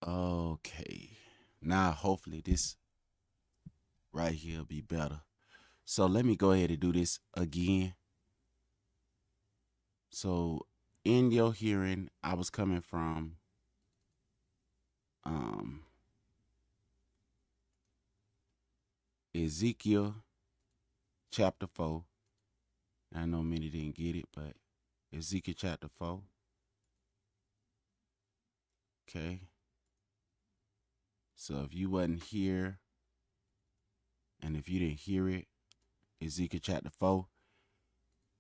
Okay. Now, hopefully, this right here will be better. So, let me go ahead and do this again. So, in your hearing, I was coming from um, Ezekiel chapter 4. I know many didn't get it, but Ezekiel chapter 4. Okay. So, if you wasn't here and if you didn't hear it, Ezekiel chapter 4.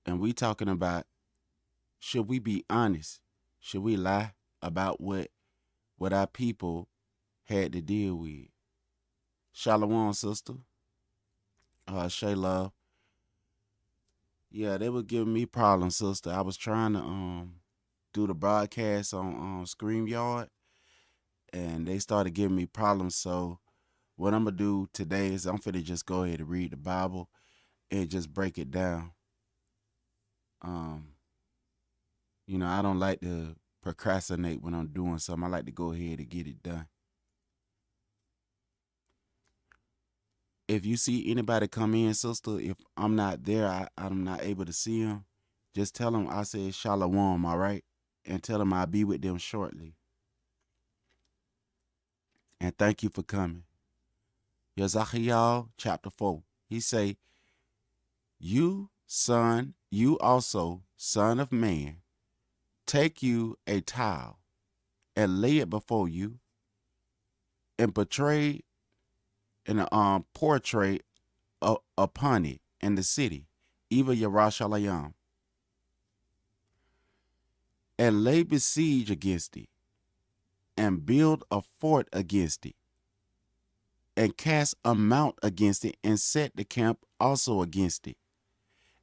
And we talking about, should we be honest? Should we lie about what our people had to deal with? Shalom, sister. Shay Love. Yeah, they were giving me problems, sister. I was trying to do the broadcast on StreamYard, and they started giving me problems. So what I'm gonna do today is I'm finna just go ahead and read the Bible and just break it down. Um, I don't like to procrastinate when I'm doing something. I like to go ahead and get it done. If you see anybody come in, sister, if I'm not there, I'm not able to see them, just tell them I said shalom, all right? And tell them I'll be with them shortly. And thank you for coming. Yezachiel chapter 4. He say, you also, son of man, take you a towel and lay it before you and portray in a portrait upon it in the city, even Yerushalayim, and lay besiege against it, and build a fort against it, and cast a mount against it, and set the camp also against it,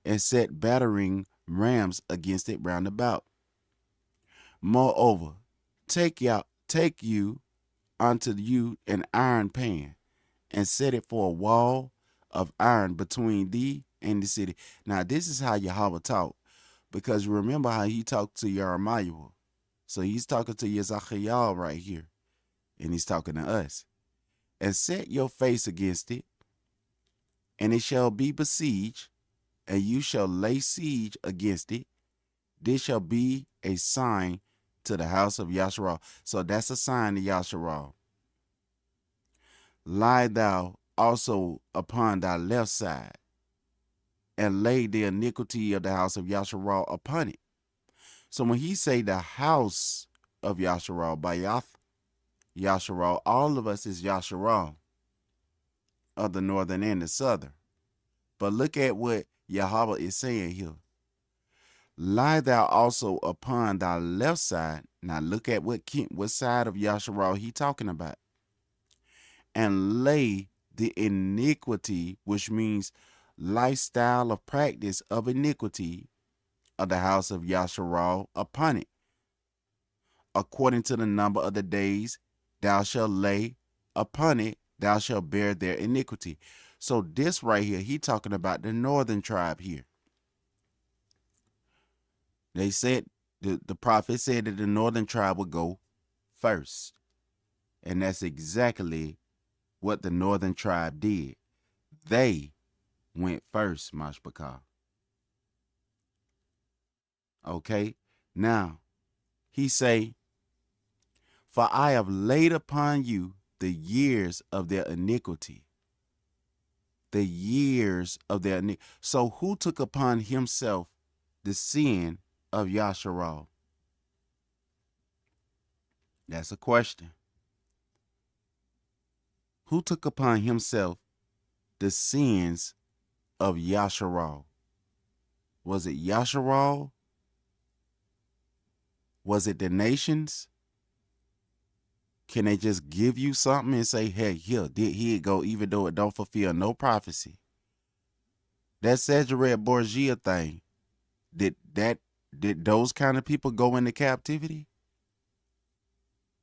and set battering rams against it round about. Moreover, take you unto you an iron pan, and set it for a wall of iron between thee and the city. Now, this is how Yahweh talked, because remember how he talked to Jeremiah. So he's talking to Yezachiel right here, and he's talking to us. And set your face against it, and it shall be besieged, and you shall lay siege against it. This shall be a sign to the house of Yasharal. So that's a sign to Yasharal. Lie thou also upon thy left side, and lay the iniquity of the house of Yasharal upon it. So when he say the house of Yasharal, Bayath Yasharal, all of us is Yasharal of the northern and the southern. But look at what Yahweh is saying here. Lie thou also upon thy left side. Now look at what side of Yasharal he talking about. And lay the iniquity, which means lifestyle of practice of iniquity of the house of Yasharal upon it. According to the number of the days thou shalt lay upon it, thou shalt bear their iniquity. So this right here, he talking about the northern tribe here. They said, the prophet said that the northern tribe would go first. And that's exactly what the northern tribe did. They went first, Mashbakar. Okay? Now, he say, for I have laid upon you the years of their iniquity. The years of their iniquity. So who took upon himself the sin of Yasharal? That's a question. Who took upon himself the sins of Yasharal? Was it Yasharal? Was it the nations? Can they just give you something and say, hey, here it go, even though it don't fulfill no prophecy? That Cedric Borgia thing, did those kind of people go into captivity?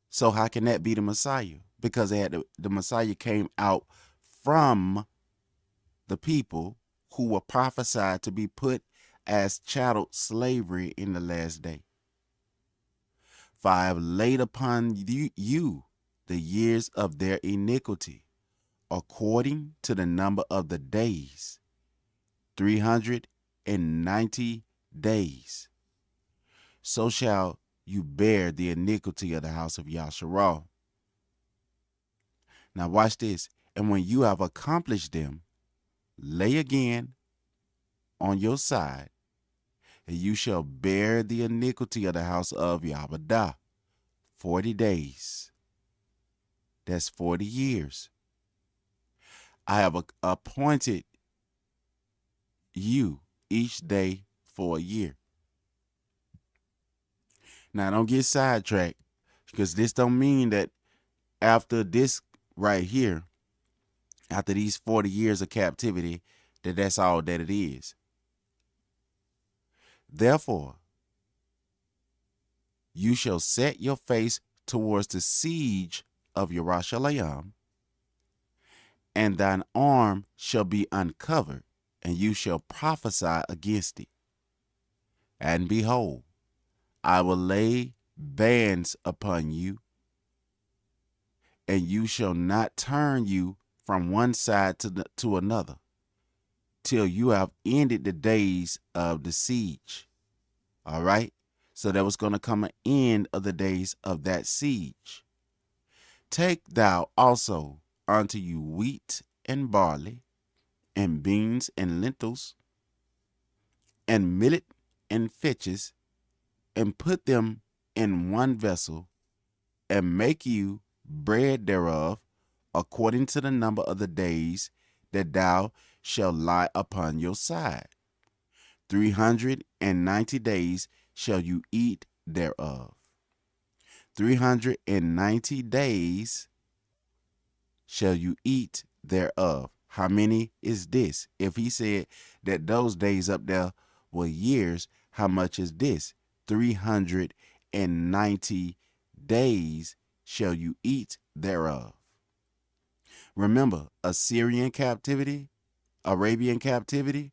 So how can that be the Messiah? Because the Messiah came out from the people who were prophesied to be put as chattel slavery in the last day. For I have laid upon you the years of their iniquity, according to the number of the days, 390 days. So shall you bear the iniquity of the house of Yasharal. Now watch this. And when you have accomplished them, lay again on your side, and you shall bear the iniquity of the house of Yabadah 40 days. That's 40 years. I have appointed you each day for a year. Now, don't get sidetracked, because this don't mean that after this right here, after these 40 years of captivity, that's all that it is. Therefore, you shall set your face towards the siege of Yerushalayim, and thine arm shall be uncovered, and you shall prophesy against it. And behold, I will lay bands upon you, and you shall not turn you from one side to another, till you have ended the days of the siege. All right? So there was going to come an end of the days of that siege. Take thou also unto you wheat and barley, and beans and lentils, and millet and fetches, and put them in one vessel, and make you bread thereof, according to the number of the days that thou shalt lie upon your side. 390 days shall you eat thereof. 390 days shall you eat thereof. How many is this? If he said that those days up there were years, how much is this? 390 days shall you eat thereof. Remember, Assyrian captivity, Arabian captivity,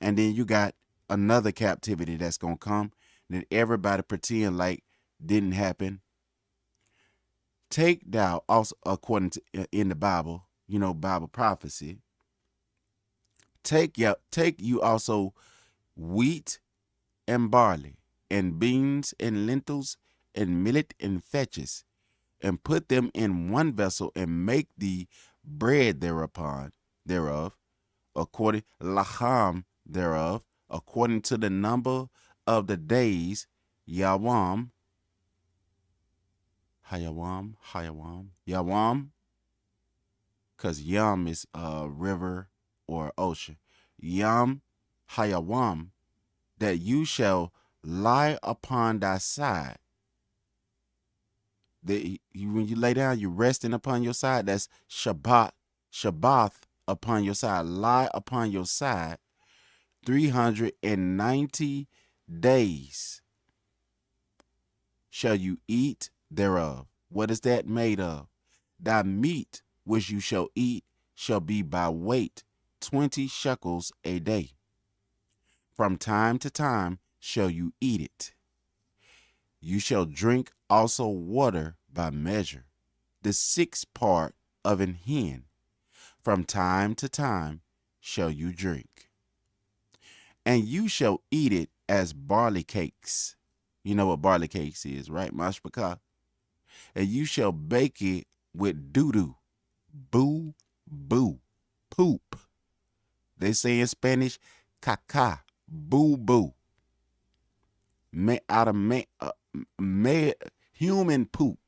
and then you got another captivity that's going to come that everybody pretend like didn't happen. Take thou also, according to in the Bible, Bible prophecy, take you also wheat and barley, and beans and lentils, and millet and fetches, and put them in one vessel, and make thee bread thereof, according lacham thereof, according to the number of the days, Yawam, because Yam is a river or ocean. Yam, Hayawam, that you shall lie upon thy side. When you lay down, you're resting upon your side. That's Shabbath upon your side. Lie upon your side 390 days shall you eat thereof. What is that made of? Thy meat which you shall eat shall be by weight 20 shekels a day. From time to time shall you eat it. You shall drink also water by measure, the 6th part of an hin. From time to time shall you drink. And you shall eat it as barley cakes. You know what barley cakes is, right? Mashpaka. And you shall bake it with doo-doo. Boo, boo, poop. They say in Spanish, caca, boo, boo. Out of human poop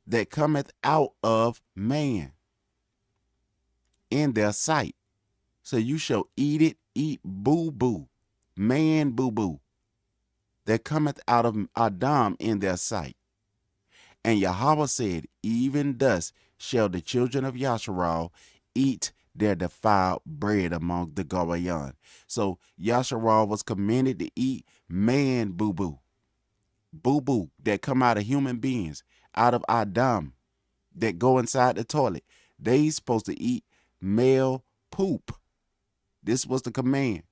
that cometh out of man in their sight. So you shall eat boo boo, man boo boo, that cometh out of Adam in their sight. And Yahweh said, even thus shall the children of Yasharal eat their defiled bread among the Gawayan. So Yasharal was commanded to eat man boo boo. Boo boo that come out of human beings, out of Adam, that go inside the toilet. They supposed to eat male poop. This was the command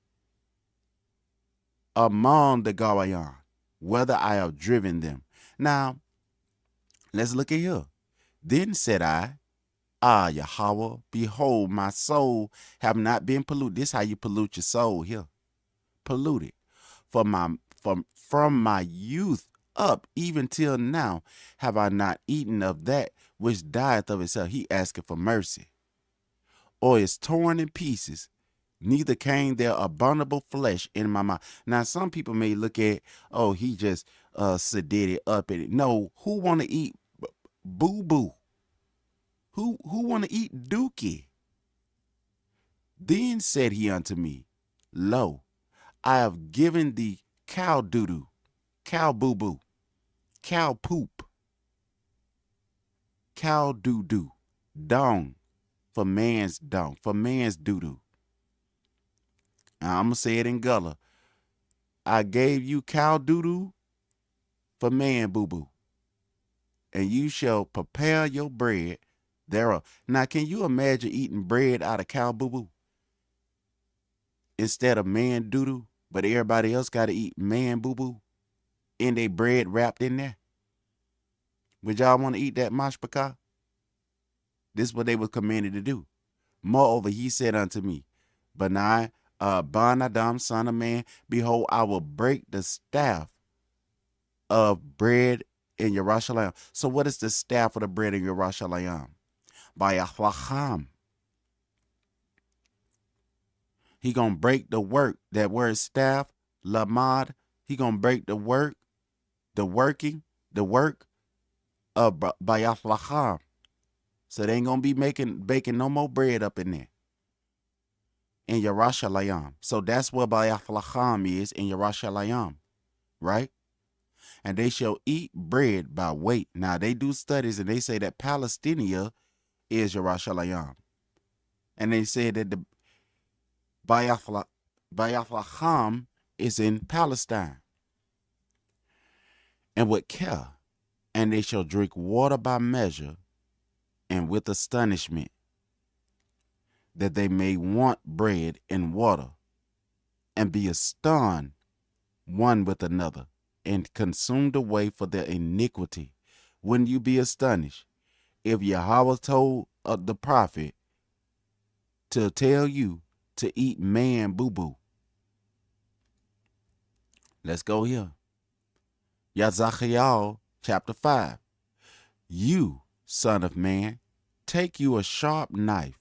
among the Gawayan, whether I have driven them. Now, let's look at here. Then said I, Ah, Yahweh, behold, my soul have not been polluted. This how you pollute your soul here. Polluted. From my youth up even till now have I not eaten of that which dieth of itself. He asketh for mercy. Or is torn in pieces, neither came there abominable flesh in my mouth. Now some people may look at, oh, he just sedated up in it. No, who want to eat boo-boo? Who want to eat dookie? Then said he unto me, Lo, I have given thee cow doo-doo, cow boo-boo, cow poop, cow doo-doo, dung, for man's doo-doo. Now, I'm going to say it in Gullah. I gave you cow doo-doo for man boo-boo, and you shall prepare your bread thereof. Now, can you imagine eating bread out of cow boo-boo instead of man doo-doo, but everybody else got to eat man boo-boo and they bread wrapped in there? Would y'all want to eat that mashpaka? This is what they were commanded to do. Moreover, he said unto me, Benai, Ben Adam, son of man, behold, I will break the staff of bread in Yerushalayim. So what is the staff of the bread in Yerushalayim? By Ahlacham. He gonna break the work. That word staff, lamad. He gonna break the work, the work of Bayathlacham. So they ain't gonna be baking no more bread up in there. In Yerushalayim. So that's what Bayathlacham is in Yerushalayim, right? And they shall eat bread by weight. Now they do studies and they say that Palestinian is Yerushalayim. And they say that the Bayathlacham is in Palestine. And with care, and they shall drink water by measure, and with astonishment, that they may want bread and water, and be astonished one with another, and consumed away for their iniquity. Wouldn't you be astonished if Yahweh told the prophet to tell you to eat man boo-boo? Let's go here. Yazachiel chapter 5. You, son of man, take you a sharp knife,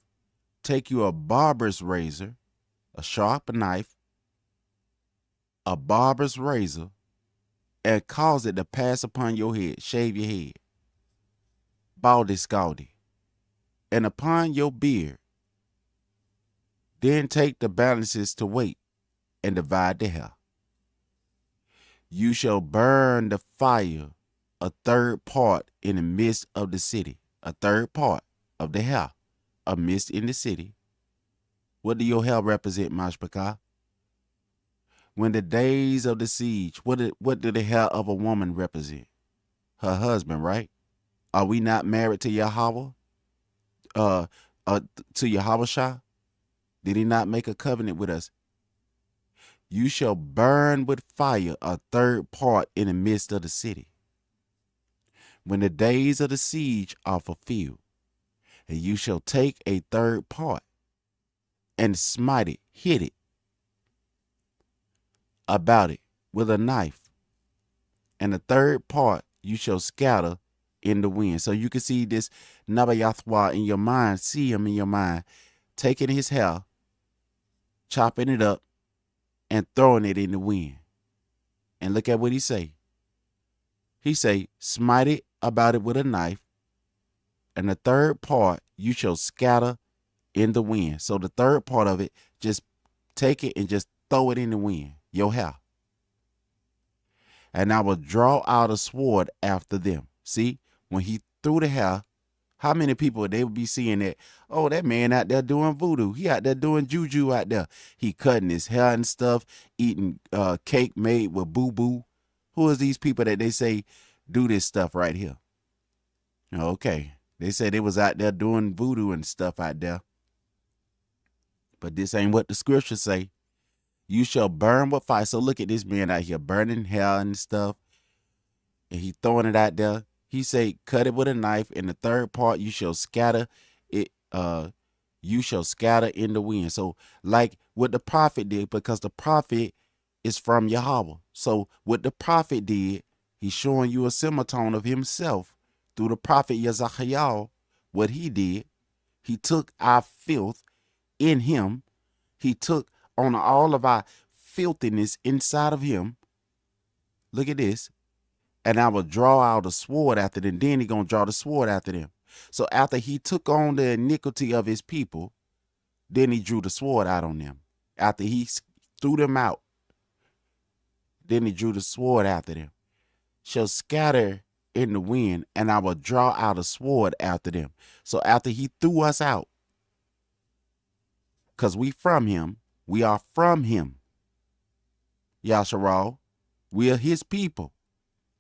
take you a barber's razor, a sharp knife, a barber's razor, and cause it to pass upon your head, shave your head, baldy scaldy, and upon your beard. Then take the balances to weight, and divide the hair. You shall burn the fire a third part in the midst of the city, a third part of the hair, a mist in the city. What do your hair represent, Mashpaka? When the days of the siege, what do the hair of a woman represent? Her husband, right? Are we not married to Yahweh? To Yahweh? Did he not make a covenant with us? You shall burn with fire a third part in the midst of the city. When the days of the siege are fulfilled, and you shall take a third part and smite it, hit it about it with a knife, and the third part you shall scatter in the wind. So you can see this Nabayathwa in your mind, see him in your mind, taking his hair, chopping it up, and throwing it in the wind. And look at what he say. He say, smite it about it with a knife, and the third part you shall scatter in the wind. So the third part of it, just take it and just throw it in the wind, your hair. And I will draw out a sword after them. See, when he threw the hair, how many people they would be seeing that, oh, that man out there doing voodoo. He out there doing juju out there. He cutting his hair and stuff, eating cake made with boo-boo. Who is these people that they say do this stuff right here? Okay. They said they was out there doing voodoo and stuff out there. But this ain't what the scriptures say. You shall burn with fire. So look at this man out here burning hair and stuff. And he throwing it out there. He say, cut it with a knife, and the third part you shall scatter it. You shall scatter in the wind. So, like what the prophet did, because the prophet is from Yahweh. So, what the prophet did, he's showing you a semitone of himself through the prophet Yezachiel. What he did, he took our filth in him. He took on all of our filthiness inside of him. Look at this. And I will draw out a sword after them. Then he gonna draw the sword after them. So after he took on the iniquity of his people, then he drew the sword out on them. After he threw them out, then he drew the sword after them. Shall scatter in the wind, and I will draw out a sword after them. So after he threw us out, because we from him, we are from him. Yasharal, we are his people.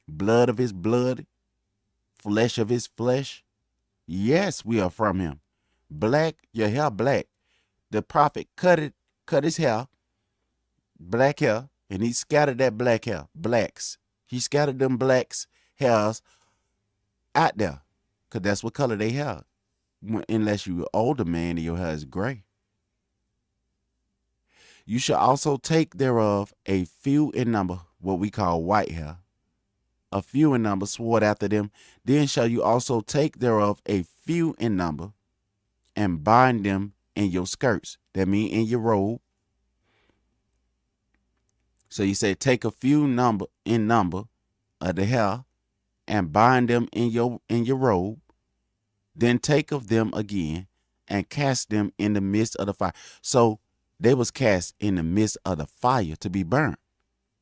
Blood of his blood, flesh of his flesh. Yes, we are from him. Black, your hair black. The prophet cut his hair, black hair, and he scattered that black hair, blacks. He scattered them blacks hairs out there, because that's what color they have. Unless you're an older man and your hair is gray. You shall also take thereof a few in number, what we call white hair, a few in number, sword after them. Then shall you also take thereof a few in number, and bind them in your skirts. That means in your robe. So you say, take a few in number of the hair, and bind them in your robe. Then take of them again, and cast them in the midst of the fire. So they was cast in the midst of the fire to be burnt.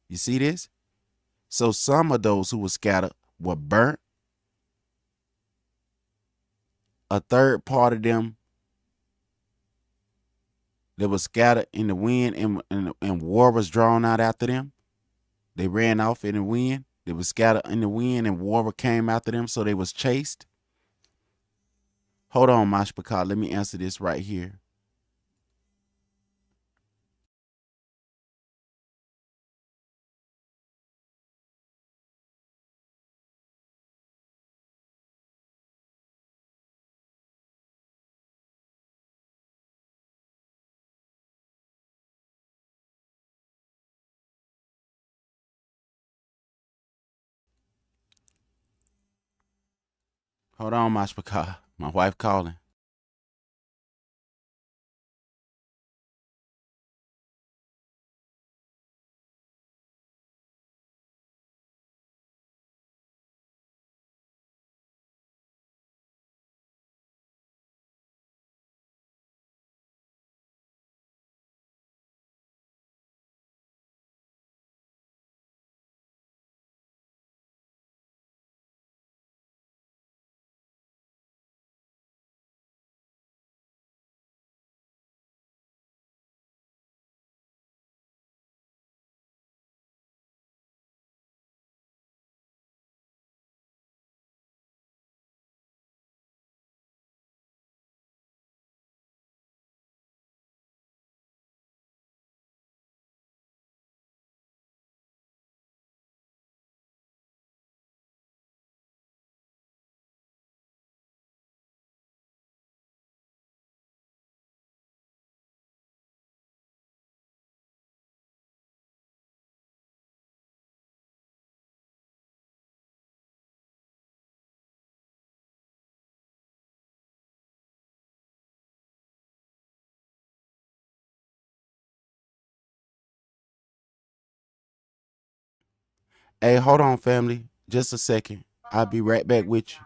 You see this? So some of those who were scattered were burnt. A third part of them that was scattered in the wind, and war was drawn out after them. They ran off in the wind. They were scattered in the wind, and war came after them, so they was chased. Hold on, Mashpakah. Let me answer this right here. Hold on, Mashpakah. My wife calling. Hey, hold on, family. Just a second. I'll be right back with you.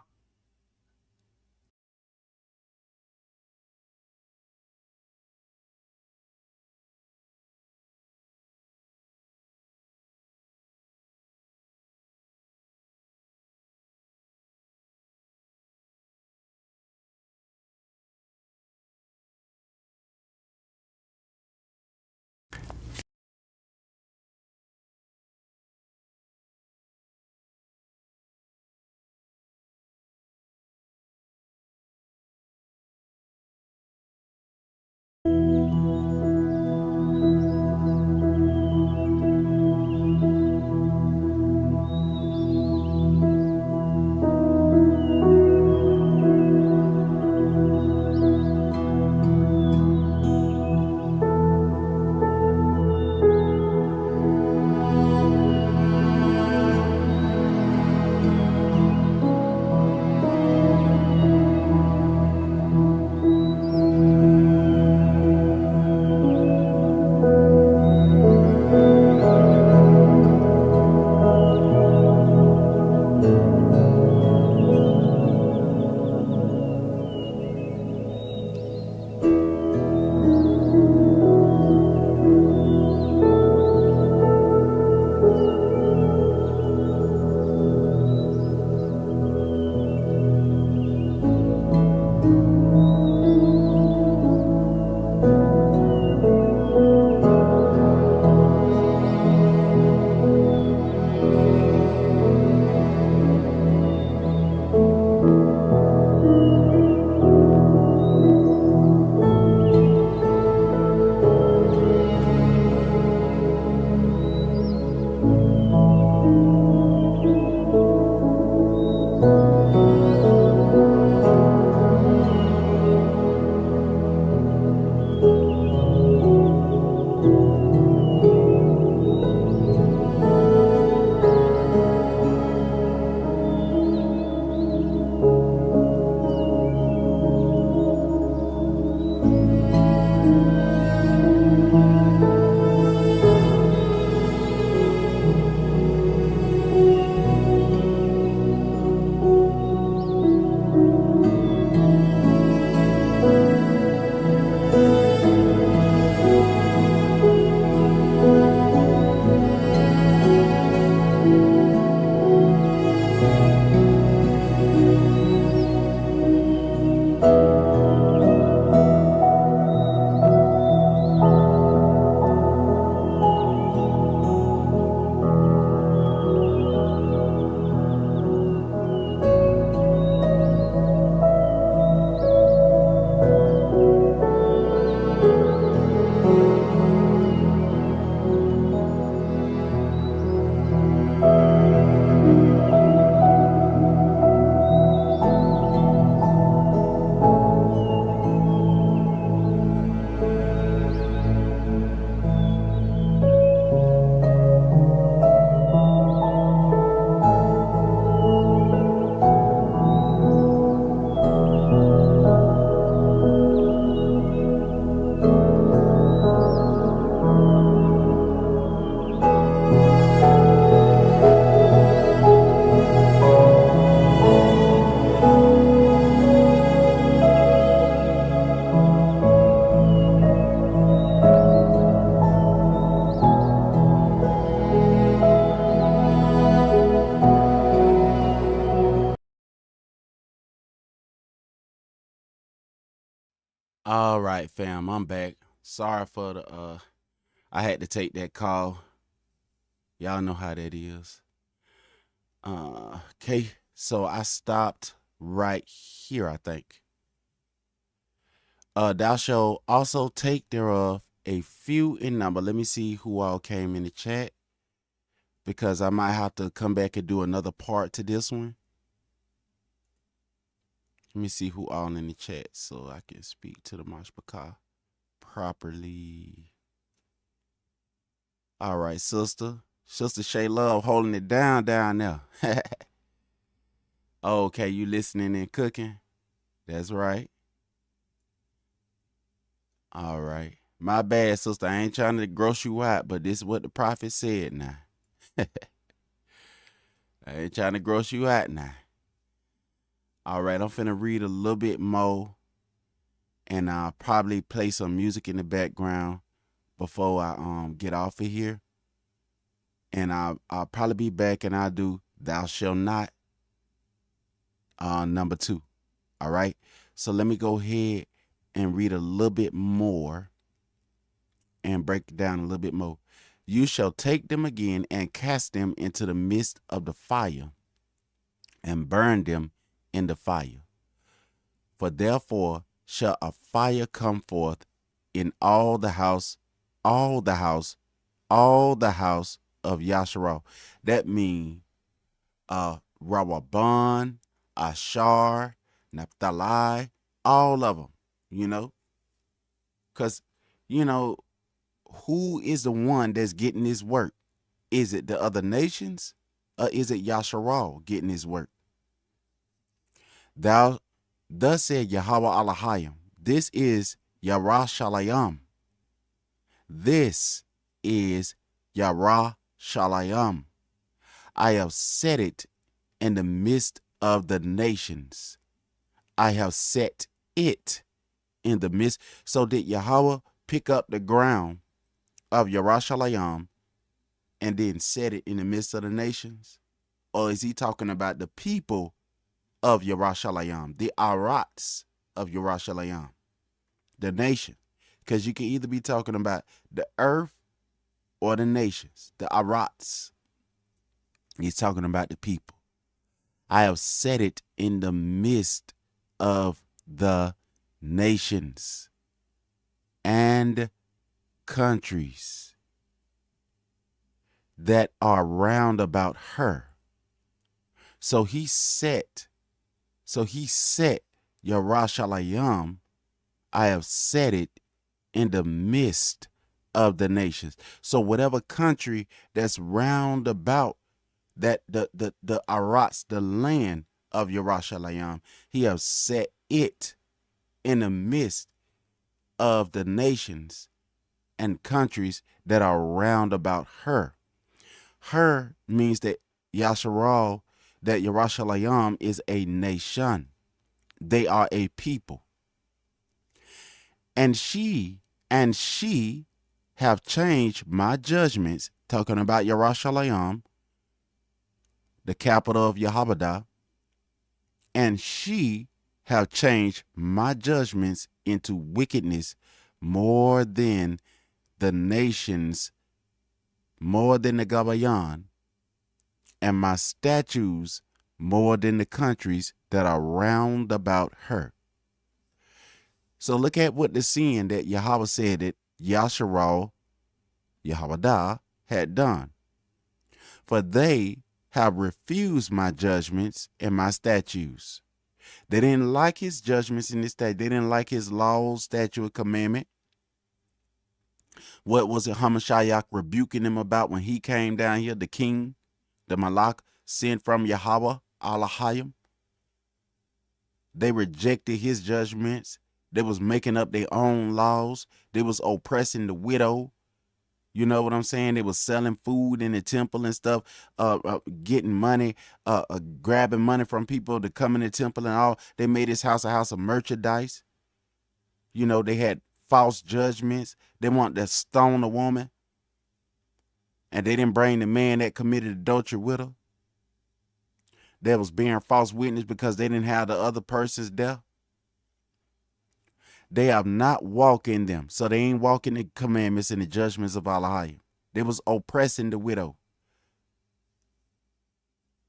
All right, fam, I'm back. Sorry for the I had to take that call. Y'all know how that is. Okay, so I stopped right here, I think. Thou shalt also take thereof a few in number. Let me see who all came in the chat, because I might have to come back and do another part to this one. Let me see who all in the chat so I can speak to the Mashpaka properly. All right, sister. Sister Shay Love holding it down there. Okay, you listening and cooking? That's right. All right. My bad, sister. I ain't trying to gross you out, but this is what the prophet said now. I ain't trying to gross you out now. All right, I'm finna read a little bit more, and I'll probably play some music in the background before I get off of here. And I'll probably be back, and I'll do Thou Shalt Not number 2. All right. So let me go ahead and read a little bit more and break it down a little bit more. You shall take them again and cast them into the midst of the fire and burn them in the fire. For therefore shall a fire come forth in all the house of Yasharal. That means Rawaban, Ashar, Naphtali, all of them, because, who is the one that's getting this work? Is it the other nations, or is it Yasharal getting his work? Thus said Yahweh Elohim, this is Yarashalayim. This is Yarashalayim. I have set it in the midst of the nations. I have set it in the midst. So did Yahweh pick up the ground of Yarashalayim and then set it in the midst of the nations? Or is he talking about the people of Yarashalayim, the Arats of Yarashalayim, the nation? Because you can either be talking about the earth or the nations, the Arats. He's talking about the people. I have set it in the midst of the nations and countries that are round about her. So he set Yarashalayim, I have set it in the midst of the nations. So whatever country that's round about that, the Arats, the land of Yarashalayim, he has set it in the midst of the nations and countries that are round about her. Her means that Yarashalayim is a nation. They are a people. And she have changed my judgments, talking about Yarashalayim, the capital of Yehovah, and she have changed my judgments into wickedness more than the nations, more than the Gabayan, and my statutes more than the countries that are round about her. So look at what the sin that Yahweh said that Yasharal, Yehovah, had done. For they have refused my judgments and my statutes. They didn't like his judgments and his statutes. They didn't like his laws, statute, and commandment. What was it Hamashiach rebuking them about when he came down here, the king, the Malach, sent from Yahweh, Elohim? They rejected his judgments. They was making up their own laws. They was oppressing the widow. You know what I'm saying? They was selling food in the temple and stuff, getting money, grabbing money from people to come in the temple and all. They made his house a house of merchandise. They had false judgments. They wanted to stone a woman. And they didn't bring the man that committed adultery with her. That was bearing false witness because they didn't have the other persons there. They have not walked in them. So they ain't walking the commandments and the judgments of Allah. They was oppressing the widow.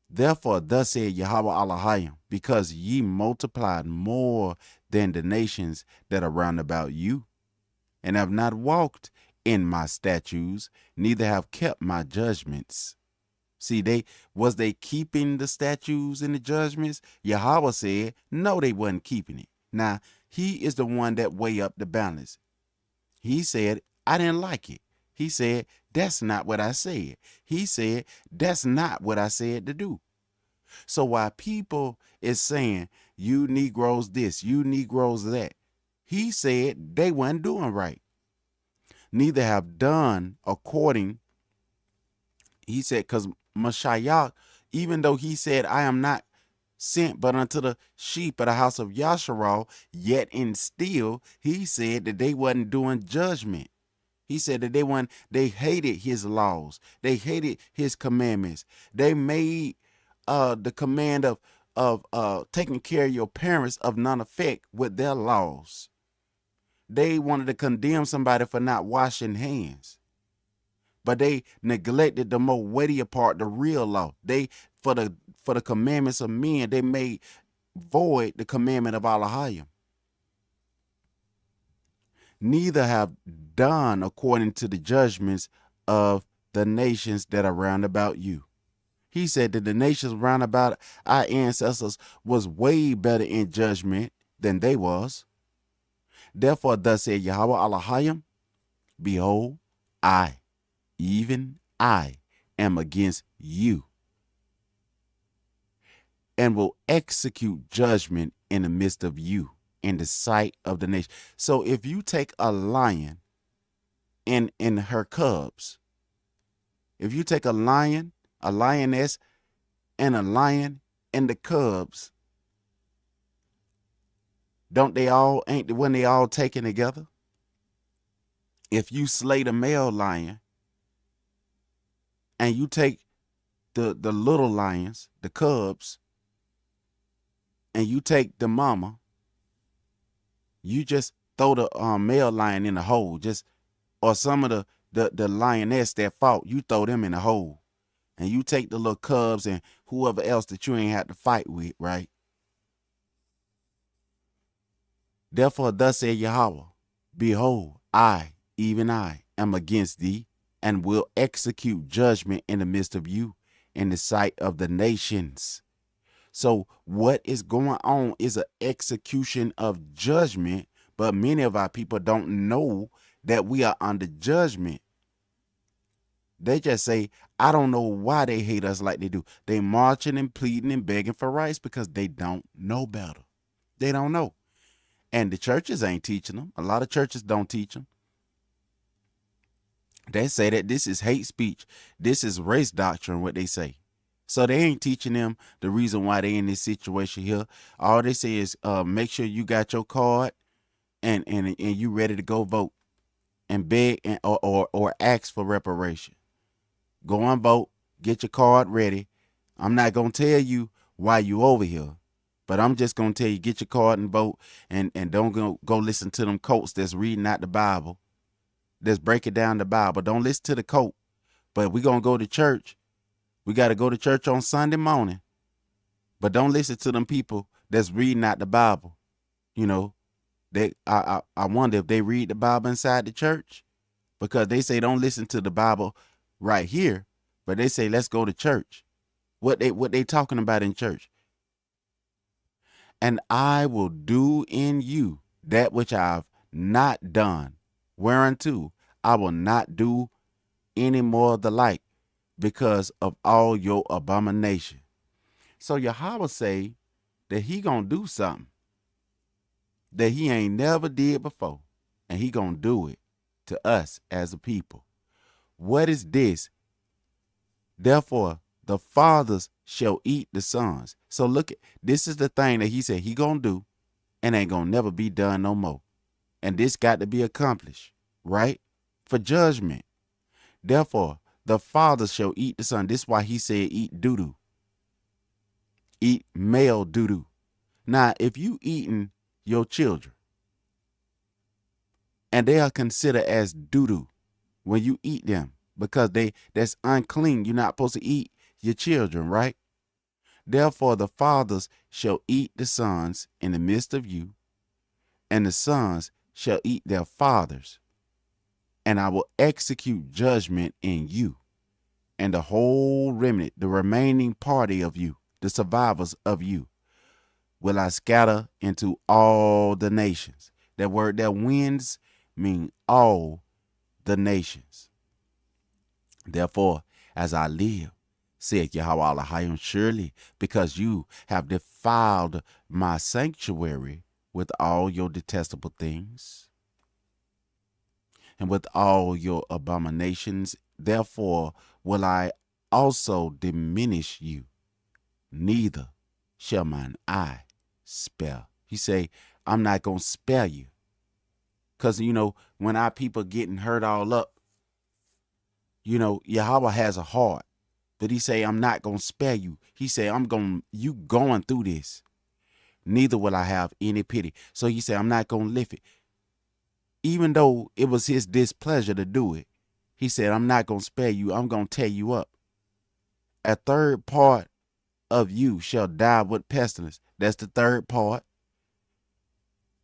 Therefore, thus said Yahweh Allahayim, because ye multiplied more than the nations that are round about you, and have not walked in my statutes, neither have kept my judgments. See, was they keeping the statutes and the judgments? Yahweh said, no, they wasn't keeping it. Now, he is the one that weigh up the balance. He said, I didn't like it. He said, that's not what I said. He said, that's not what I said to do. So while people is saying, you Negroes this, you Negroes that, he said they weren't doing right. Neither have done according, he said, because Mashiach, even though he said, I am not sent but unto the sheep of the house of Yasharal, yet and still, he said that they wasn't doing judgment. He said that they hated his laws. They hated his commandments. They made the command of taking care of your parents of none effect with their laws. They wanted to condemn somebody for not washing hands, but they neglected the more weightier part, the real law. They for the commandments of men, they made void the commandment of Allahayim. Neither have done according to the judgments of the nations that are round about you. He said that the nations round about our ancestors was way better in judgment than they was. Therefore, thus said Yahweh Allahayim, behold, I, even I, am against you, and will execute judgment in the midst of you, in the sight of the nation. So if you take a lion in her cubs, if you take a lion, a lioness, and a lion and the cubs, ain't they all taken together? If you slay the male lion and you take the little lions, the cubs, and you take the mama, you just throw the male lion in the hole, or some of the lioness that fought, you throw them in the hole. And you take the little cubs and whoever else that you ain't had to fight with, right? Therefore, thus said Yahweh, behold, I, even I, am against thee, and will execute judgment in the midst of you, in the sight of the nations. So what is going on is an execution of judgment, but many of our people don't know that we are under judgment. They just say, I don't know why they hate us like they do. They marching and pleading and begging for rights because they don't know better. They don't know. And the churches ain't teaching them. A lot of churches don't teach them. They say that this is hate speech. This is race doctrine, what they say. So they ain't teaching them the reason why they in this situation here. All they say is make sure you got your card and you ready to go vote and beg or ask for reparation. Go and vote, get your card ready. I'm not going to tell you why you over here, but I'm just going to tell you, get your card and vote, and don't go listen to them coats that's reading out the Bible, that's breaking down the Bible. Don't listen to the coat, but we're going to go to church. We got to go to church on Sunday morning, but don't listen to them people that's reading out the Bible. You know, I wonder if they read the Bible inside the church, because they say don't listen to the Bible right here, but they say let's go to church. What they talking about in church? And I will do in you that which I've not done, whereunto I will not do any more the like, because of all your abomination. So Yahweh say that he gonna do something that he ain't never did before, and he gonna do it to us as a people. What is this? Therefore, the fathers shall eat the sons. So look, this is the thing that he said he gonna do, and ain't gonna never be done no more. And this got to be accomplished, right? For judgment. Therefore, the fathers shall eat the son. This is why he said eat doo-doo. Eat male doo-doo. Now, if you eating your children, and they are considered as doo-doo when you eat them, because that's unclean. You're not supposed to eat your children, right? Therefore the fathers shall eat the sons in the midst of you, and the sons shall eat their fathers, and I will execute judgment in you, and the whole remnant, the remaining party of you, the survivors of you, will I scatter into all the nations. That word that winds mean all the nations. Therefore, as I live, saith Yahweh Elohim, surely because you have defiled my sanctuary with all your detestable things and with all your abominations, therefore will I also diminish you, neither shall mine eye spare. He say, I'm not going to spare you. Because, when our people getting hurt all up, Yahweh has a heart. But he say, I'm not going to spare you. He say, you going through this. Neither will I have any pity. So he say, I'm not going to lift it. Even though it was his displeasure to do it, he said, I'm not going to spare you. I'm going to tear you up. A third part of you shall die with pestilence. That's the third part.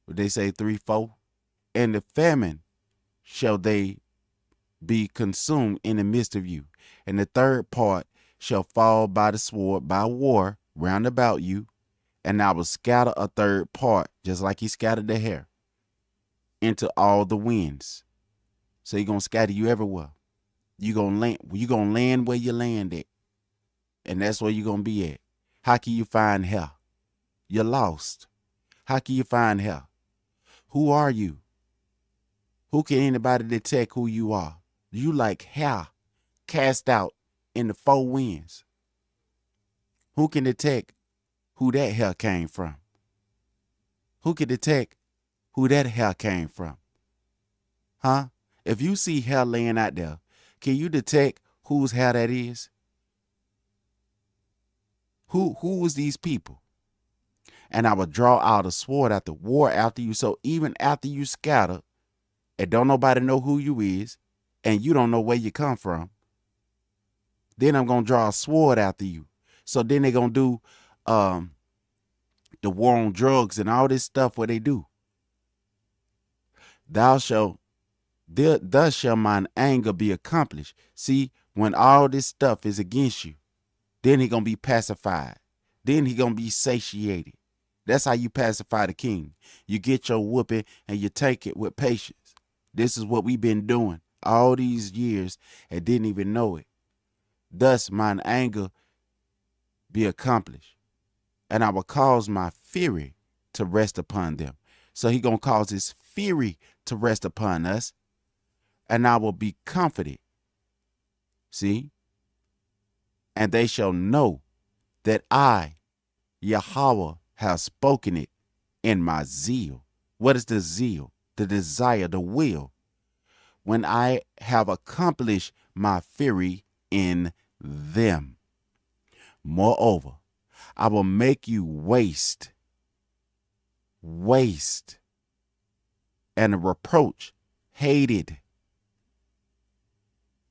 They say 3, 4. And the famine shall they be consumed in the midst of you. And the third part shall fall by the sword, by war, round about you. And I will scatter a third part, just like he scattered the hair, into all the winds. So he's going to scatter you everywhere. You're going to land where you land at. And that's where you're going to be at. How can you find hair? You're lost. How can you find hair? Who are you? Who can anybody detect who you are? You like hair cast out in the 4 winds. Who can detect who that hair came from? Who can detect who that hair came from? Huh? If you see hair laying out there, can you detect whose hair that is? Who is these people? And I will draw out a sword after war after you. So even after you scatter, and don't nobody know who you is, and you don't know where you come from, then I'm going to draw a sword after you. So then they're going to do the war on drugs and all this stuff what they do. Thus shall mine anger be accomplished. See, when all this stuff is against you, then he going to be pacified. Then he going to be satiated. That's how you pacify the king. You get your whooping and you take it with patience. This is what we've been doing all these years and didn't even know it. Thus mine anger be accomplished, and I will cause my fury to rest upon them. So he going to cause his fury to rest upon us, and I will be comforted. See? And they shall know that I, Yahweh, have spoken it in my zeal. What is the zeal? The desire, the will. When I have accomplished my fury in them. Moreover, I will make you waste, and a reproach, hated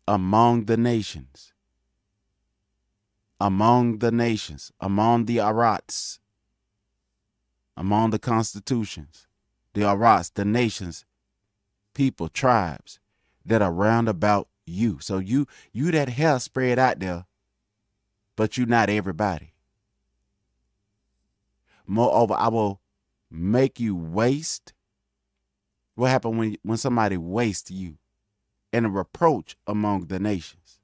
among the nations, among the Arats, among the constitutions, the Arats, the nations, people, tribes that are round about you. So you that hair spread out there, but you not everybody. Moreover, I will make you waste. What happened when somebody wastes you? And a reproach among the nations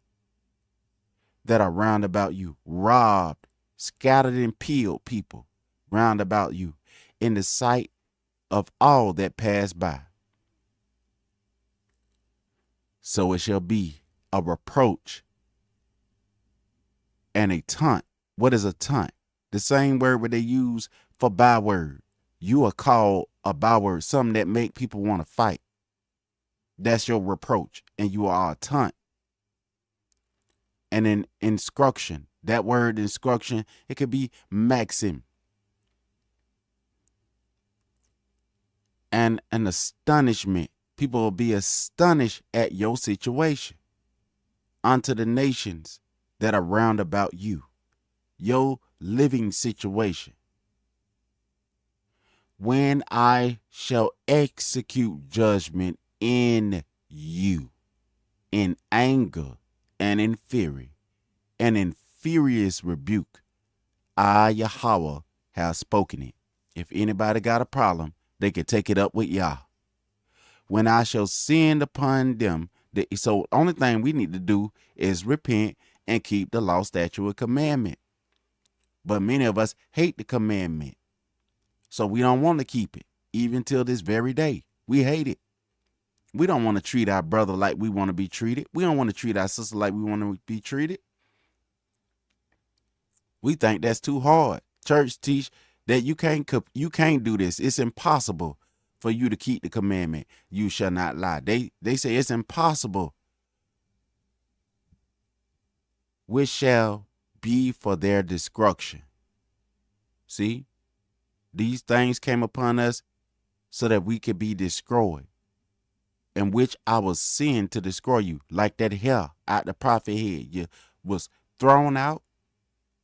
that are round about you, robbed, scattered and peeled people round about you in the sight of all that pass by. So it shall be a reproach and a taunt. What is a taunt? The same word where they use for byword. You are called a byword, something that make people want to fight. That's your reproach, and you are a taunt. And in instruction, that word instruction, it could be maxim. And an astonishment. People will be astonished at your situation unto the nations that are round about you, your living situation. When I shall execute judgment in you, in anger and in fury, and in furious rebuke, I, Yahweh, have spoken it. If anybody got a problem, they can take it up with Yah. When I shall send upon them, so only thing we need to do is repent and keep the law, statute, and commandment. But many of us hate the commandment, so we don't want to keep it. Even till this very day, we hate it. We don't want to treat our brother like we want to be treated. We don't want to treat our sister like we want to be treated. We think that's too hard. Church teach that you can't do this. It's impossible for you to keep the commandment. You shall not lie. They say it's impossible, which shall be for their destruction. See, these things came upon us so that we could be destroyed, in which I was sent to destroy you, like that hair out the prophet head. You was thrown out,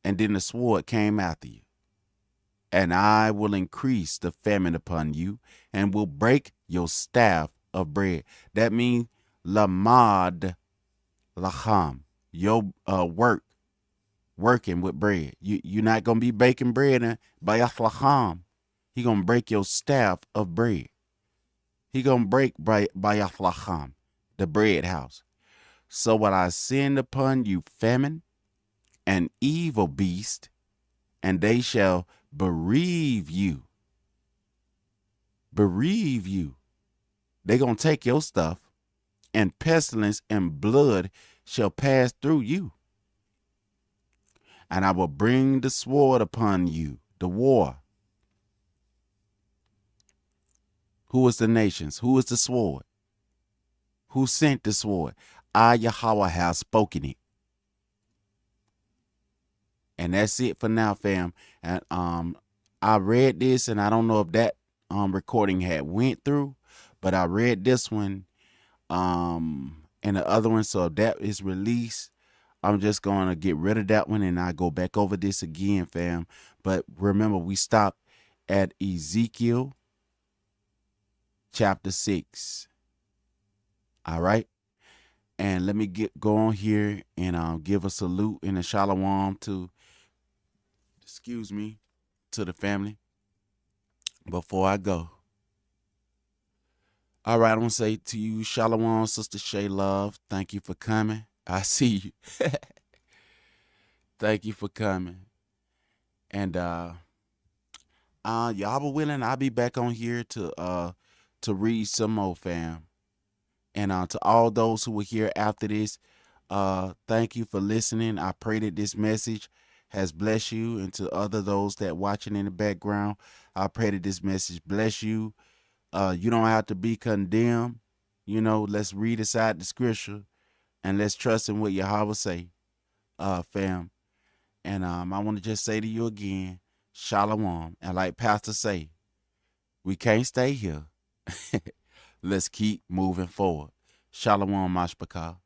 and then the sword came after you. And I will increase the famine upon you, and will break your staff of bread. That means lamad lacham, your working with bread. You're not going to be baking bread and bayach lacham. He going to break your staff of bread. He going to break bayach lacham, the bread house. So will I send upon you famine and evil beast, and they shall bereave you. Bereave you. They're going to take your stuff, and pestilence and blood shall pass through you. And I will bring the sword upon you, the war. Who is the nations? Who is the sword? Who sent the sword? I, Yahweh, have spoken it. And that's it for now, fam. And I read this, and I don't know if that recording had went through, but I read this one and the other one. So if that is released, I'm just going to get rid of that one, and I go back over this again, fam. But remember, we stopped at Ezekiel chapter 6. All right. And let me go on here and give a salute and a shalom to the family before I go. All right, I'm going to say to you, shalom, Sister Shay Love. Thank you for coming. I see you. Thank you for coming. And y'all willing, I'll be back on here to read some more, fam. And to all those who were here after this, thank you for listening. I pray that this message has blessed you, and to other those that watching in the background, I pray that this message bless you. You don't have to be condemned. You know, let's read aside the scripture, and let's trust in what Yahweh say, fam. And I want to just say to you again, shalom. And like Pastor say, we can't stay here. Let's keep moving forward. Shalom, Mashpachah.